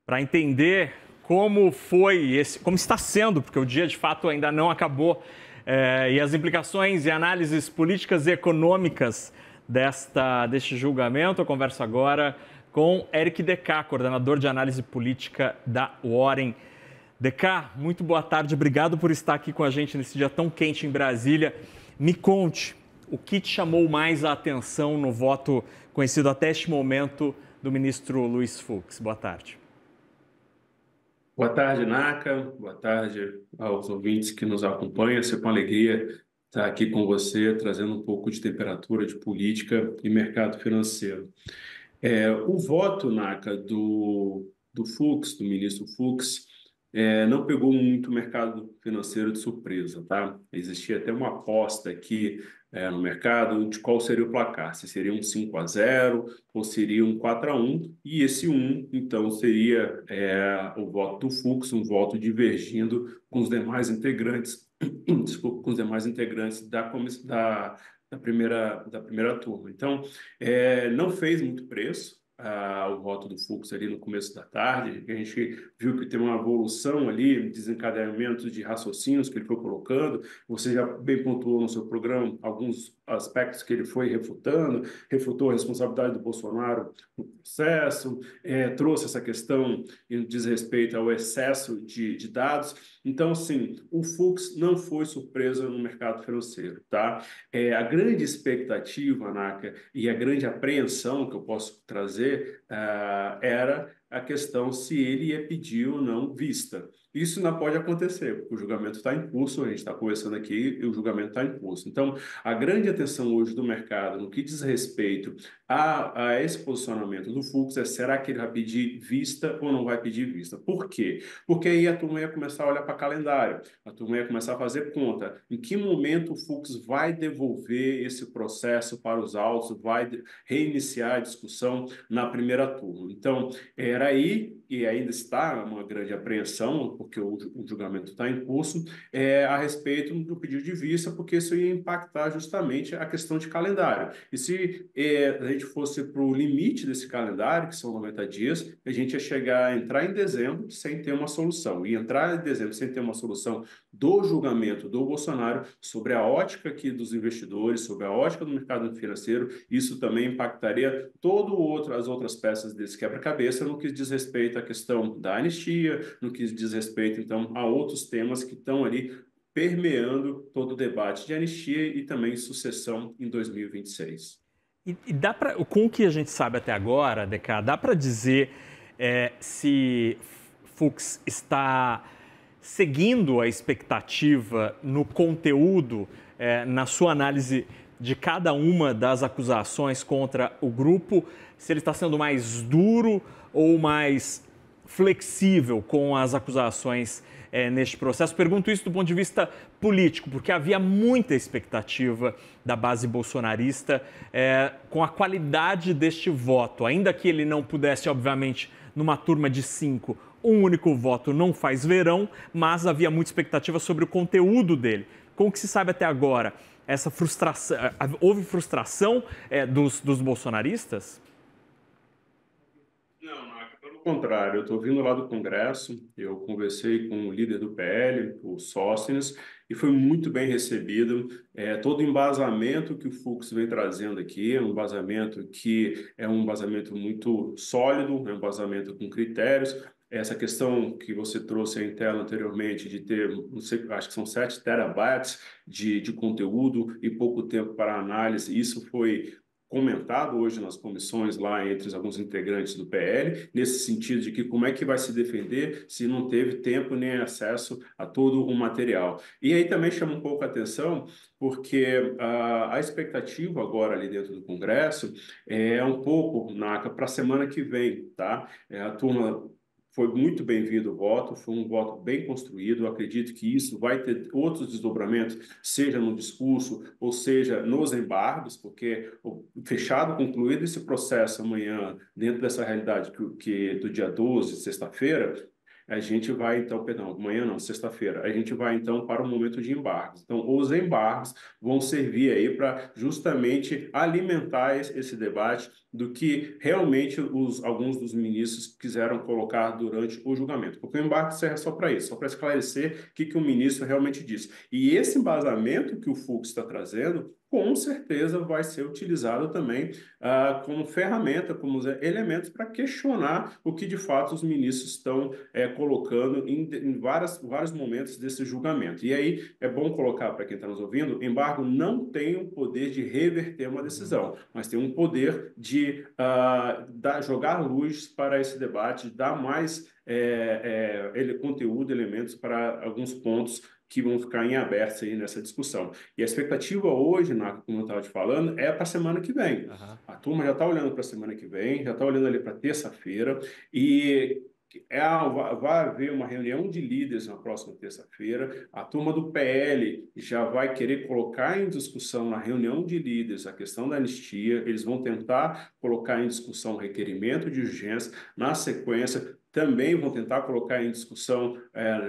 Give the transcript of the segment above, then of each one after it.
para entender como foi como está sendo, porque o dia de fato ainda não acabou, e as implicações e análises políticas e econômicas deste julgamento. Eu converso agora com Eric Decá, coordenador de análise política da Warren. Decá, muito boa tarde, obrigado por estar aqui com a gente nesse dia tão quente em Brasília. Me conte, o que te chamou mais a atenção no voto conhecido até este momento do ministro Luiz Fux? Boa tarde. Boa tarde, Naka. Boa tarde aos ouvintes que nos acompanham. É sempre uma alegria estar aqui com você, trazendo um pouco de temperatura de política e mercado financeiro. O voto, Naka, do Fux, do ministro Fux, não pegou muito o mercado financeiro de surpresa, tá? Existia até uma aposta aqui, no mercado de qual seria o placar, se seria um 5-0 ou seria um 4-1, e esse 1, então, seria o voto do Fux, um voto divergindo com os demais integrantes, desculpa, com os demais integrantes da primeira turma. Então, não fez muito preço o voto do Fux ali no começo da tarde. A gente viu que tem uma evolução ali, desencadeamento de raciocínios que ele foi colocando. Você já bem pontuou no seu programa alguns aspectos que ele foi refutando, refutou a responsabilidade do Bolsonaro no processo, trouxe essa questão em diz respeito ao excesso de dados. Então, assim, o Fux não foi surpresa no mercado financeiro, tá? A grande expectativa, Naka, e a grande apreensão que eu posso trazer era a questão se ele ia pedir ou não vista. Isso não pode acontecer, porque o julgamento está em curso, a gente está conversando aqui e o julgamento está em curso. Então, a grande atenção hoje do mercado no que diz respeito a esse posicionamento do Fux é: será que ele vai pedir vista ou não vai pedir vista? Por quê? Porque aí a turma ia começar a olhar para calendário, a turma ia começar a fazer conta. Em que momento o Fux vai devolver esse processo para os autos, vai reiniciar a discussão na primeira turma? Então, era aí, e ainda está uma grande apreensão, porque o julgamento está em curso, a respeito do pedido de vista, porque isso ia impactar justamente a questão de calendário. E se a gente fosse para o limite desse calendário, que são 90 dias, a gente ia entrar em dezembro sem ter uma solução. E entrar em dezembro sem ter uma solução do julgamento do Bolsonaro sobre a ótica aqui dos investidores, sobre a ótica do mercado financeiro, isso também impactaria as outras peças desse quebra-cabeça no que diz respeito à questão da anistia, no que diz respeito, então, a outros temas que estão ali permeando todo o debate de anistia e também sucessão em 2026. E dá para, com o que a gente sabe até agora, Decá, dá para dizer se Fux está seguindo a expectativa no conteúdo, na sua análise de cada uma das acusações contra o grupo, se ele está sendo mais duro ou mais flexível com as acusações neste processo. Pergunto isso do ponto de vista político, porque havia muita expectativa da base bolsonarista com a qualidade deste voto. Ainda que ele não pudesse, obviamente, numa turma de 5, um único voto não faz verão, mas havia muita expectativa sobre o conteúdo dele. Com o que se sabe até agora, essa frustração, houve frustração dos bolsonaristas? Não, Marco, pelo contrário, eu estou vindo lá do Congresso, eu conversei com o líder do PL, o Sóstenes, e foi muito bem recebido. Todo o embasamento que o Fux vem trazendo aqui é um embasamento que é um embasamento muito sólido, é um embasamento com critérios. Essa questão que você trouxe em tela anteriormente de ter, não sei, acho que são 7 terabytes de conteúdo e pouco tempo para análise, isso foi comentado hoje nas comissões lá entre alguns integrantes do PL, nesse sentido de que como é que vai se defender se não teve tempo nem acesso a todo o material. E aí também chama um pouco a atenção, porque a expectativa agora ali dentro do Congresso é um pouco, Naka, para a semana que vem, tá? A turma foi muito bem-vindo o voto, foi um voto bem construído. Eu acredito que isso vai ter outros desdobramentos, seja no discurso ou seja nos embargos, porque fechado, concluído esse processo amanhã, dentro dessa realidade que do dia 12, sexta-feira, a gente vai então, perdão, amanhã não, sexta-feira, a gente vai então para o momento de embargos. Então, os embargos vão servir aí para justamente alimentar esse debate do que realmente alguns dos ministros quiseram colocar durante o julgamento. Porque o embargo serve só para isso, só para esclarecer o que o ministro realmente disse. E esse embasamento que o Fux está trazendo, com certeza vai ser utilizado também como ferramenta, como elementos para questionar o que de fato os ministros estão colocando em vários momentos desse julgamento. E aí é bom colocar para quem está nos ouvindo, o embargo não tem o poder de reverter uma decisão, mas tem um poder de jogar luz para esse debate, dar mais conteúdo, elementos para alguns pontos que vão ficar em aberto aí nessa discussão. E a expectativa hoje, como eu estava te falando, é para a semana que vem. Aham. A turma já está olhando para a semana que vem, já está olhando ali para terça-feira, e vai haver uma reunião de líderes na próxima terça-feira. A turma do PL já vai querer colocar em discussão na reunião de líderes a questão da anistia. Eles vão tentar colocar em discussão o requerimento de urgência. Na sequência, também vão tentar colocar em discussão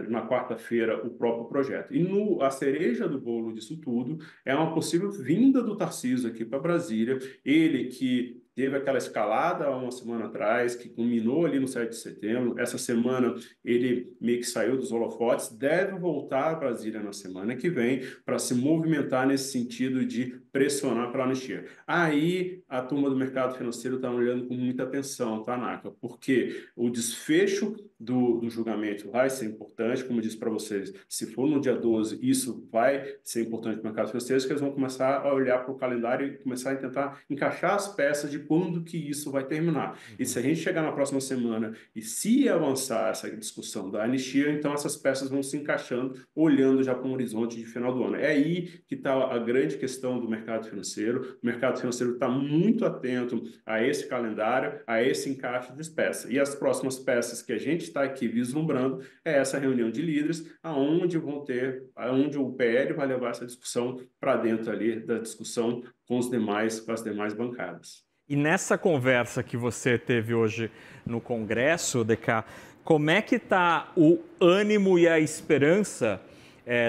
na quarta-feira o próprio projeto. E a cereja do bolo disso tudo é uma possível vinda do Tarcísio aqui para Brasília. Ele que teve aquela escalada há uma semana atrás, que culminou ali no 7 de setembro. Essa semana ele meio que saiu dos holofotes, deve voltar a Brasília na semana que vem para se movimentar nesse sentido de pressionar pela anistia. Aí a turma do mercado financeiro está olhando com muita atenção, tá, Naka? Porque o desfecho do julgamento vai ser importante, como eu disse para vocês, se for no dia 12, isso vai ser importante para o mercado financeiro, que eles vão começar a olhar para o calendário e começar a tentar encaixar as peças de quando que isso vai terminar. E se a gente chegar na próxima semana e se avançar essa discussão da anistia, então essas peças vão se encaixando, olhando já para um horizonte de final do ano. É aí que está a grande questão do mercado financeiro. O mercado financeiro está muito atento a esse calendário, a esse encaixe de peças. E as próximas peças que a gente está aqui vislumbrando é essa reunião de líderes, aonde o PL vai levar essa discussão para dentro ali da discussão com as demais bancadas. E nessa conversa que você teve hoje no Congresso, DK, como é que está o ânimo e a esperança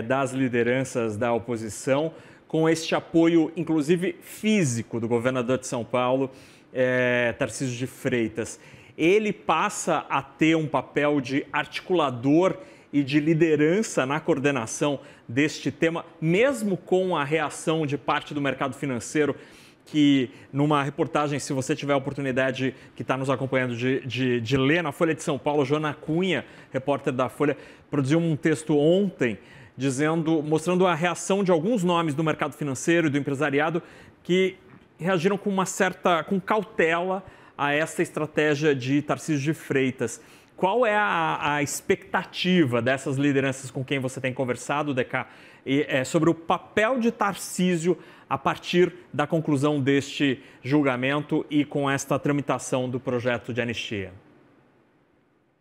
das lideranças da oposição com este apoio, inclusive físico, do governador de São Paulo, Tarcísio de Freitas? Ele passa a ter um papel de articulador e de liderança na coordenação deste tema, mesmo com a reação de parte do mercado financeiro, que numa reportagem, se você tiver a oportunidade, que está nos acompanhando, de ler na Folha de São Paulo, Joana Cunha, repórter da Folha, produziu um texto ontem mostrando a reação de alguns nomes do mercado financeiro e do empresariado que reagiram com com cautela a essa estratégia de Tarcísio de Freitas. Qual é a expectativa dessas lideranças com quem você tem conversado, DK, sobre o papel de Tarcísio a partir da conclusão deste julgamento e com esta tramitação do projeto de anistia?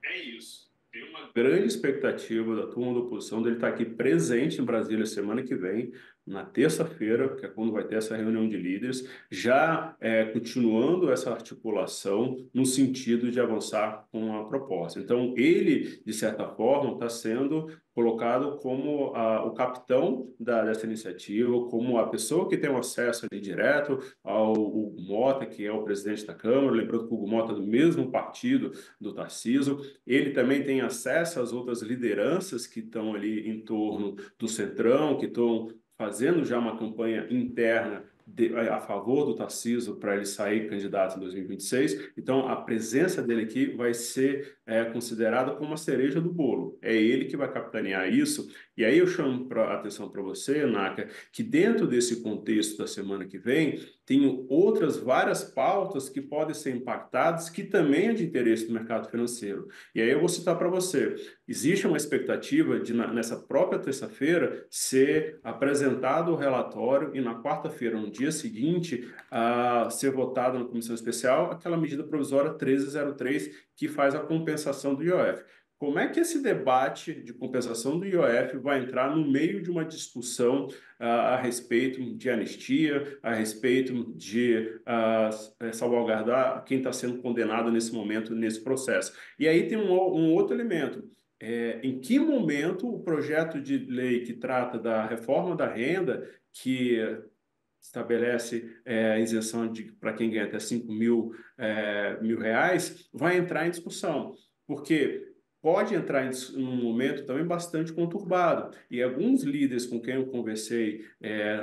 É isso. Tem uma grande expectativa da turma da oposição dele estar aqui presente em Brasília semana que vem, na terça-feira, que é quando vai ter essa reunião de líderes, já continuando essa articulação no sentido de avançar com a proposta. Então, ele, de certa forma, está sendo colocado como o capitão dessa iniciativa, como a pessoa que tem um acesso ali direto ao Hugo Mota, que é o presidente da Câmara, lembrando que o Hugo Mota é do mesmo partido do Tarcísio. Ele também tem acesso às outras lideranças que estão ali em torno do Centrão, que estão fazendo já uma campanha interna a favor do Tarcísio para ele sair candidato em 2026. Então, a presença dele aqui vai ser considerada como a cereja do bolo. É ele que vai capitanear isso. E aí eu chamo a atenção para você, Naka, que dentro desse contexto da semana que vem, tem outras várias pautas que podem ser impactadas, que também é de interesse do mercado financeiro. E aí eu vou citar para você. Existe uma expectativa de, nessa própria terça-feira, ser apresentado o relatório e na quarta-feira, no dia seguinte, ser votado na comissão especial aquela medida provisória 1303 que faz a compensação do IOF. como é que esse debate de compensação do IOF vai entrar no meio de uma discussão a respeito de anistia, a respeito de salvaguardar quem está sendo condenado nesse momento, nesse processo. E aí tem um outro elemento. Em que momento o projeto de lei que trata da reforma da renda, que estabelece isenção para quem ganha até 5 mil reais, vai entrar em discussão? Porque pode entrar em um momento também bastante conturbado. E alguns líderes com quem eu conversei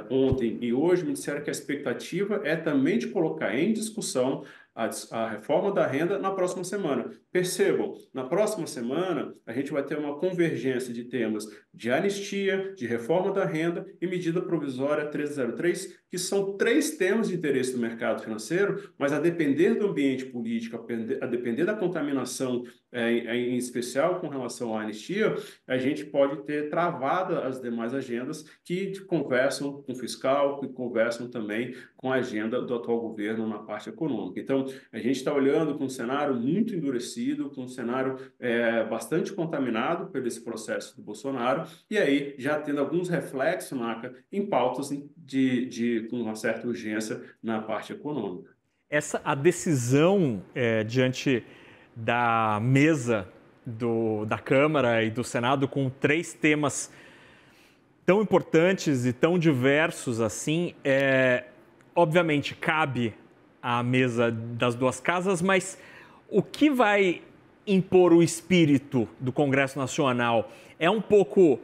ontem e hoje me disseram que a expectativa é também de colocar em discussão a reforma da renda na próxima semana. Percebam, na próxima semana a gente vai ter uma convergência de temas de anistia, de reforma da renda e medida provisória 1303, que são 3 temas de interesse do mercado financeiro, mas a depender do ambiente político, a depender da contaminação, em especial com relação à anistia, a gente pode ter travado as demais agendas que conversam com o fiscal, que conversam também com a agenda do atual governo na parte econômica. Então, a gente está olhando com um cenário muito endurecido, com um cenário bastante contaminado por esse processo do Bolsonaro, e aí já tendo alguns reflexos, Maca, em pautas com uma certa urgência na parte econômica. A decisão diante da mesa da Câmara e do Senado com 3 temas tão importantes e tão diversos assim, obviamente cabe à mesa das 2 casas, mas o que vai impor o espírito do Congresso Nacional é um pouco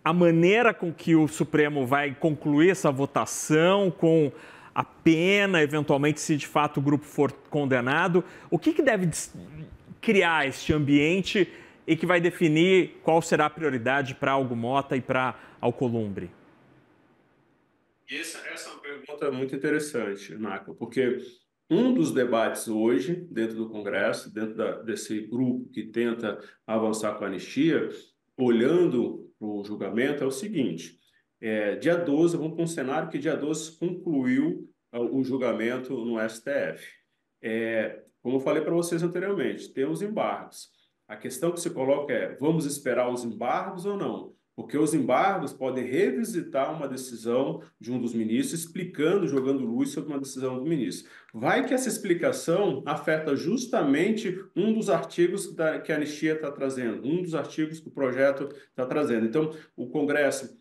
a maneira com que o Supremo vai concluir essa votação, com a pena, eventualmente, se de fato o grupo for condenado. O que deve criar este ambiente e que vai definir qual será a prioridade para Algo Mota e para Alcolumbre? Essa é uma pergunta muito interessante, Naca, porque um dos debates hoje, dentro do Congresso, dentro desse grupo que tenta avançar com a anistia, olhando para o julgamento, é o seguinte: dia 12, vamos para um cenário que dia 12 concluiu o julgamento no STF. Como eu falei para vocês anteriormente, tem os embargos. A questão que se coloca é: vamos esperar os embargos ou não? Porque os embargos podem revisitar uma decisão de um dos ministros, explicando, jogando luz sobre uma decisão do ministro. Vai que essa explicação afeta justamente um dos artigos que a anistia está trazendo, um dos artigos que o projeto está trazendo. Então, o Congresso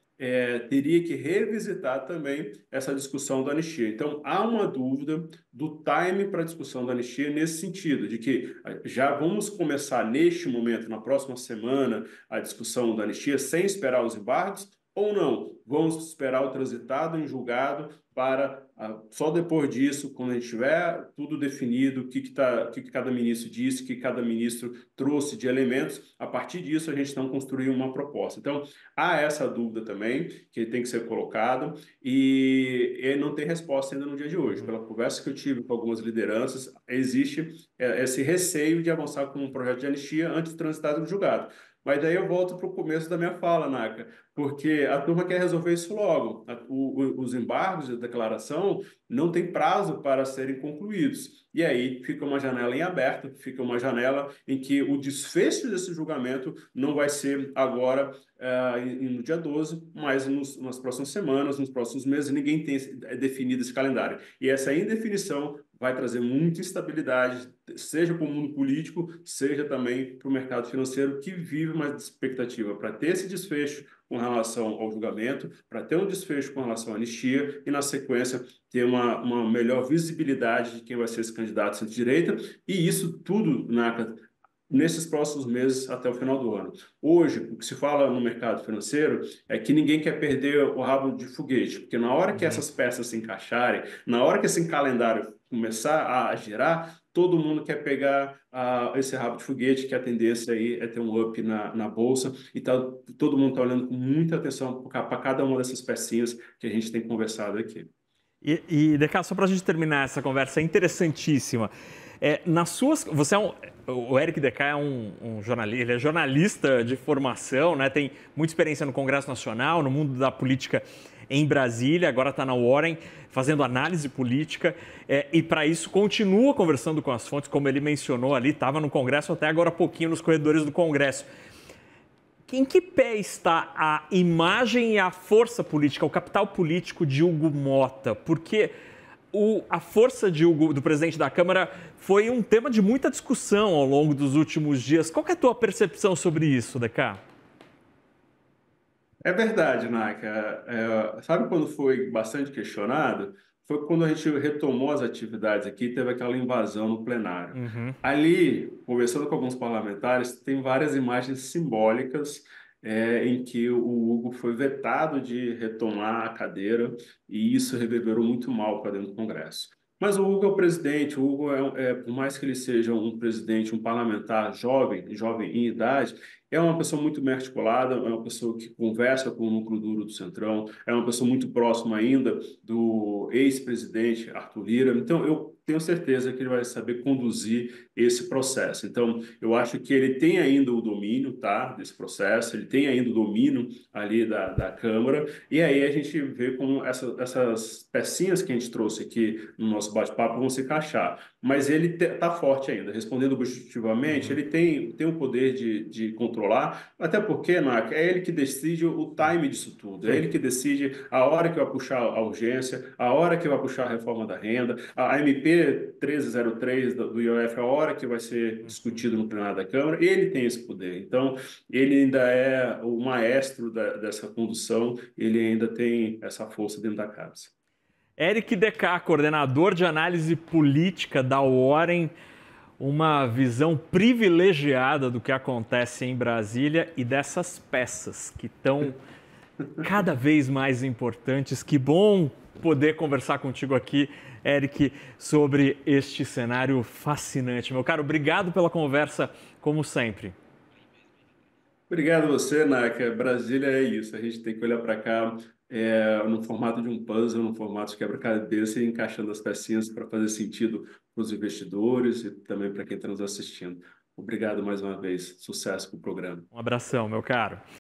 teria que revisitar também essa discussão da anistia. Então, há uma dúvida do time para a discussão da anistia nesse sentido, de que já vamos começar neste momento, na próxima semana, a discussão da anistia sem esperar os embargos, ou não? Vamos esperar o transitado em julgado para só depois disso, quando a gente tiver tudo definido, o que cada ministro disse, o que cada ministro trouxe de elementos, a partir disso a gente então construir uma proposta. Então, há essa dúvida também, que tem que ser colocada, e não tem resposta ainda no dia de hoje. Pela conversa que eu tive com algumas lideranças, existe esse receio de avançar com um projeto de anistia antes do transitado do julgado. Mas daí eu volto para o começo da minha fala, Naca, porque a turma quer resolver isso logo. Os embargos de declaração não tem prazo para serem concluídos. E aí fica uma janela em aberto, fica uma janela em que o desfecho desse julgamento não vai ser agora no dia 12, mas nas próximas semanas, nos próximos meses. Ninguém tem definido esse calendário. E essa indefinição vai trazer muita instabilidade, seja para o mundo político, seja também para o mercado financeiro, que vive uma expectativa para ter esse desfecho com relação ao julgamento, para ter um desfecho com relação à anistia e, na sequência, ter uma melhor visibilidade de quem vai ser esse candidato centro-direita. E isso tudo, nesses próximos meses até o final do ano. Hoje, o que se fala no mercado financeiro é que ninguém quer perder o rabo de foguete, porque na hora que essas peças se encaixarem, na hora que esse calendário começar a girar, todo mundo quer pegar esse rabo de foguete, que a tendência aí é ter um up na bolsa, e todo mundo está olhando com muita atenção para cada uma dessas pecinhas que a gente tem conversado aqui. E Decá, só para a gente terminar essa conversa, é interessantíssima. O Éric Decá é um jornalista, ele é jornalista de formação, né? Tem muita experiência no Congresso Nacional, no mundo da política em Brasília, agora está na Warren, fazendo análise política, e para isso continua conversando com as fontes, como ele mencionou ali, estava no Congresso até agora há pouquinho nos corredores do Congresso. Em que pé está a imagem e a força política, o capital político de Hugo Motta? Porque a força do presidente da Câmara foi um tema de muita discussão ao longo dos últimos dias. Qual que é a tua percepção sobre isso, DK? É verdade, Naka. Sabe quando foi bastante questionado? Foi quando a gente retomou as atividades aqui, teve aquela invasão no plenário. Uhum. Ali, conversando com alguns parlamentares, tem várias imagens simbólicas em que o Hugo foi vetado de retomar a cadeira e isso reverberou muito mal para dentro do Congresso. Mas o Hugo é o presidente, o Hugo por mais que ele seja um presidente, um parlamentar jovem, jovem em idade, é uma pessoa muito bem articulada, é uma pessoa que conversa com o núcleo duro do Centrão, é uma pessoa muito próxima ainda do ex-presidente Arthur Lira. Então, eu tenho certeza que ele vai saber conduzir esse processo. Então, eu acho que ele tem ainda o domínio, tá, desse processo, ele tem ainda o domínio ali da Câmara, e aí a gente vê como essas pecinhas que a gente trouxe aqui no nosso bate-papo vão se encaixar. Mas ele está forte ainda, respondendo objetivamente, ele tem o poder de controlar, até porque, Nac, é ele que decide o time disso tudo, é Sim. ele que decide a hora que vai puxar a urgência, a hora que vai puxar a reforma da renda, a MP 1303 do IOF, a hora que vai ser discutido no plenário da Câmara, ele tem esse poder. Então, ele ainda é o maestro dessa condução, ele ainda tem essa força dentro da casa. Eric DK, coordenador de análise política da Warren, uma visão privilegiada do que acontece em Brasília e dessas peças que estão cada vez mais importantes. Que bom poder conversar contigo aqui, Eric, sobre este cenário fascinante. Meu caro, obrigado pela conversa, como sempre. Obrigado a você, Naka. Brasília é isso. A gente tem que olhar para cá no formato de um puzzle, no formato de quebra-cabeça e encaixando as pecinhas para fazer sentido para os investidores e também para quem está nos assistindo. Obrigado mais uma vez. Sucesso para o programa. Um abração, meu caro.